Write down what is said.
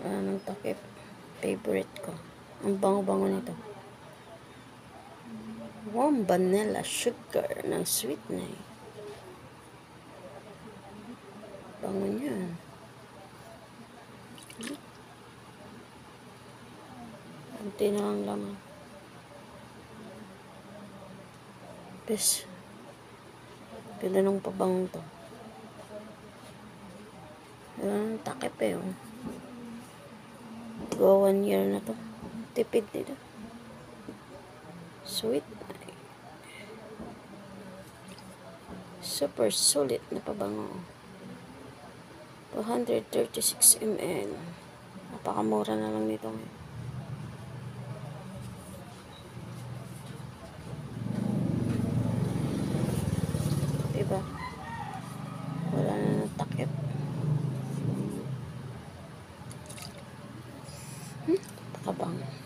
Ng takip. Favorite ko. Ang bango-bango nito. Warm vanilla sugar ng sweet na eh. Bango niyan. Kunti na lang laman. Bes. Ganda nung pabangong to. Takip eh. Oh. Go 1 year na to. Tipid nito. Sweet. Super solid na pabango. 236 ml. Napakamura na lang nito ngayon. Diba? Wala na ng takip. Pakabango.